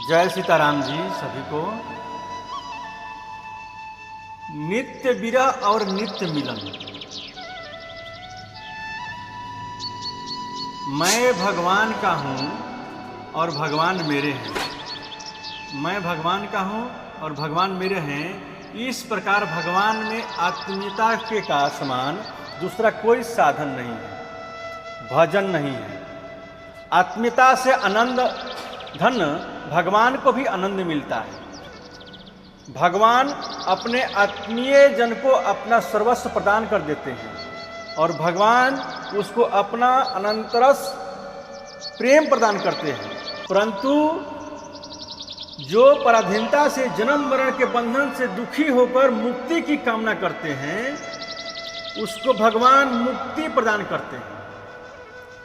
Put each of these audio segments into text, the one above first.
जय सीताराम जी सभी को। नित्य विरह और नित्य मिलन। मैं भगवान का हूँ और भगवान मेरे हैं। मैं भगवान का हूँ और भगवान मेरे हैं। इस प्रकार भगवान में आत्मीयता के का समान दूसरा कोई साधन नहीं है, भजन नहीं है। आत्मीयता से आनंद धन भगवान को भी आनंद मिलता है। भगवान अपने आत्मीय जन को अपना सर्वस्व प्रदान कर देते हैं और भगवान उसको अपना अनंतरस प्रेम प्रदान करते हैं। परंतु जो पराधीनता से जन्म मरण के बंधन से दुखी होकर मुक्ति की कामना करते हैं उसको भगवान मुक्ति प्रदान करते हैं,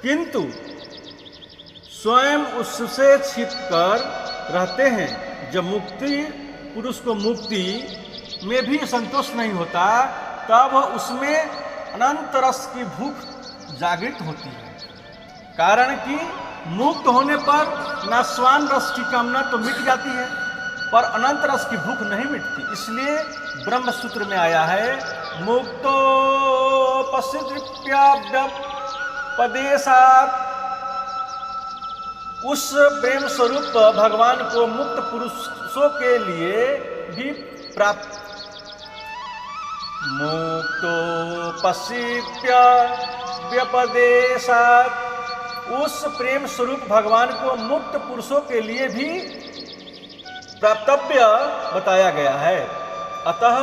किंतु स्वयं उससे छिप कर रहते हैं। जब मुक्ति पुरुष को मुक्ति में भी संतोष नहीं होता तब उसमें अनंत रस की भूख जागृत होती है। कारण कि मुक्त होने पर नाशवान रस की कामना तो मिट जाती है पर अनंत रस की भूख नहीं मिटती। इसलिए ब्रह्म सूत्र में आया है मुक्तो पदेशात। उस प्रेम स्वरूप भगवान को मुक्त पुरुषों के लिए भी प्राप्त। मुक्तो पश्चित्य व्यपदेशात। उस प्रेम स्वरूप भगवान को मुक्त पुरुषों के लिए भी प्राप्तव्य बताया गया है। अतः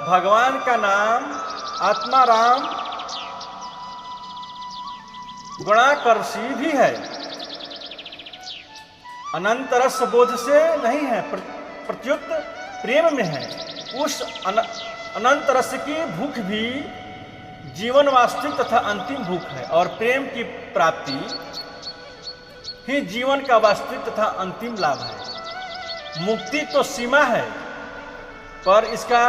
भगवान का नाम आत्मा राम गुणाकर्षी भी है। अनंत रस बोध से नहीं है, प्रत्युत प्रेम में है। उस अनंत रस की भूख भी जीवन वास्तविक तथा अंतिम भूख है और प्रेम की प्राप्ति ही जीवन का वास्तविक तथा अंतिम लाभ है। मुक्ति तो सीमा है पर इसका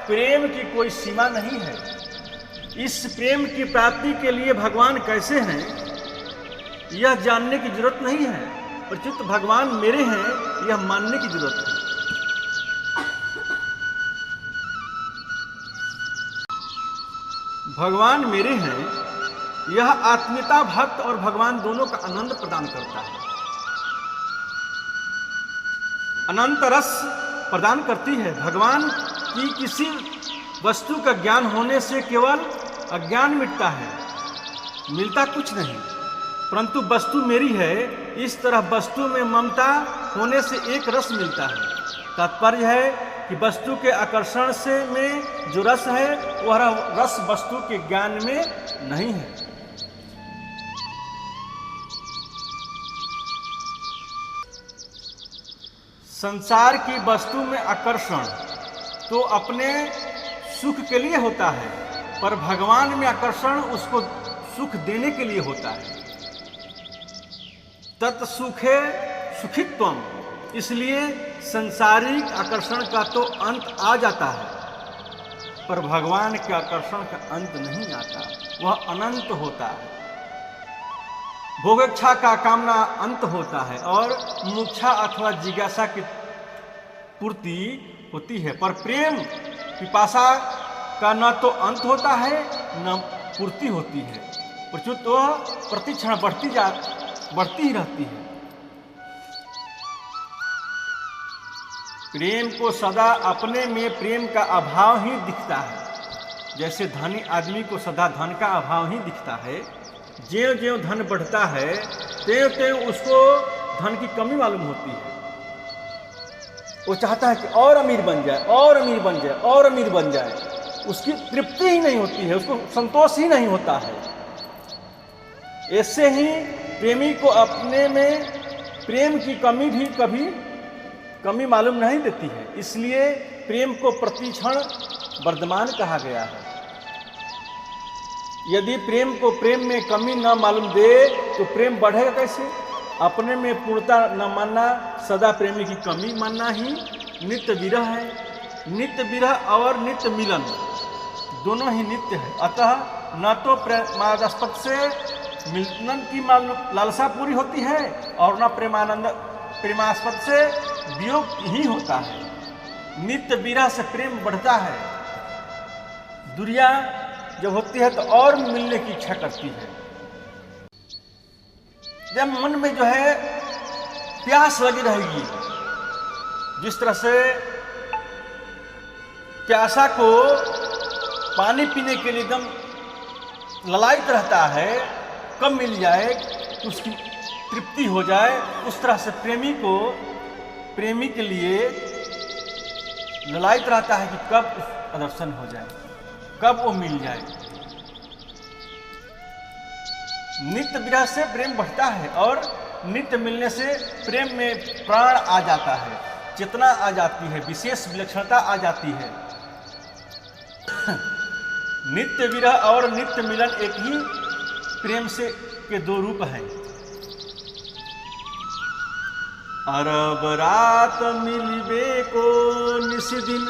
प्रेम की कोई सीमा नहीं है। इस प्रेम की प्राप्ति के लिए भगवान कैसे हैं यह जानने की जरूरत नहीं है, प्रत्युत भगवान मेरे हैं यह मानने की जरूरत है। भगवान मेरे हैं यह आत्मीयता भक्त और भगवान दोनों का आनंद प्रदान करता है, अनंत रस प्रदान करती है। भगवान की किसी वस्तु का ज्ञान होने से केवल अज्ञान मिटता है, मिलता कुछ नहीं। परंतु वस्तु मेरी है इस तरह वस्तु में ममता होने से एक रस मिलता है। तात्पर्य है कि वस्तु के आकर्षण से में जो रस है वह रस वस्तु के ज्ञान में नहीं है। संसार की वस्तु में आकर्षण तो अपने सुख के लिए होता है पर भगवान में आकर्षण उसको सुख देने के लिए होता है। तत्सुखे सुखित्वम। इसलिए संसारिक आकर्षण का तो अंत आ जाता है पर भगवान के आकर्षण का अंत नहीं आता, वह अनंत होता है। भोगेच्छा का कामना अंत होता है और मुमुक्षा अथवा जिज्ञासा की पूर्ति होती है, पर प्रेम पिपासा का न तो अंत होता है न पूर्ति होती है, प्रत्युत वह प्रतिक्षण बढ़ती ही रहती है। प्रेम को सदा अपने में प्रेम का अभाव ही दिखता है। जैसे धनी आदमी को सदा धन का अभाव ही दिखता है, ज्यों ज्यों धन बढ़ता है त्यों त्यों उसको धन की कमी मालूम होती है। वो चाहता है कि और अमीर बन जाए और अमीर बन जाए और अमीर बन जाए, उसकी तृप्ति ही नहीं होती है, उसको संतोष ही नहीं होता है। ऐसे ही प्रेमी को अपने में प्रेम की कमी भी कभी कमी मालूम नहीं देती है। इसलिए प्रेम को प्रतिक्षण वर्धमान कहा गया है। यदि प्रेम को प्रेम में कमी न मालूम दे तो प्रेम बढ़ेगा कैसे? अपने में पूर्णता न मानना, सदा प्रेमी की कमी मानना ही नित्य विरह है। नित्य विरह और नित्य मिलन दोनों ही नित्य है। अतः न तो प्रेमास्पद से मिलन की लालसा पूरी होती है और न प्रेमानंद प्रेमास्पद से वियोग ही होता है। नित्य विरह से प्रेम बढ़ता है। दूरियां जब होती है तो और मिलने की इच्छा करती है। जब मन में जो है प्यास लगी रहेगी, जिस तरह से प्यासा को पानी पीने के लिए एकदम ललायित रहता है, कब मिल जाए तो उसकी तृप्ति हो जाए, उस तरह से प्रेमी के लिए ललायित रहता है कि कब उसका दर्शन हो जाए, कब वो मिल जाए। नित्य विरह से प्रेम बढ़ता है और नित्य मिलने से प्रेम में प्राण आ जाता है, चेतना आ जाती है, विशेष विलक्षणता आ जाती है। नित्य विरह और नित्य मिलन एक ही प्रेम से के दो रूप हैं। अरब रात मिलबे को निस दिन,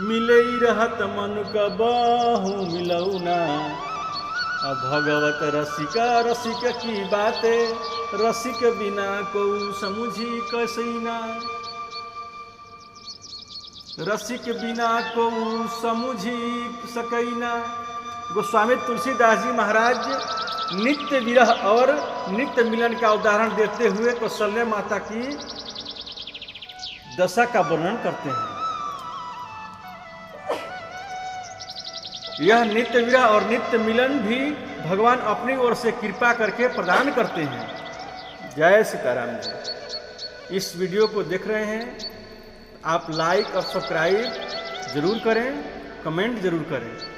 मिलई रहत मन कबहु मिलौना। अब भगवत रसिक की बातें, रसिक बिना को समुझी कसैना। रसिक बिना को समुझी सकैना। गोस्वामी तुलसीदास जी महाराज नित्य विरह और नित्य मिलन का उदाहरण देते हुए कौशल्या माता की दशा का वर्णन करते हैं। यह नित्य विरह और नित्य मिलन भी भगवान अपनी ओर से कृपा करके प्रदान करते हैं। जय सीताराम जी। इस वीडियो को देख रहे हैं आप, लाइक और सब्सक्राइब जरूर करें, कमेंट जरूर करें।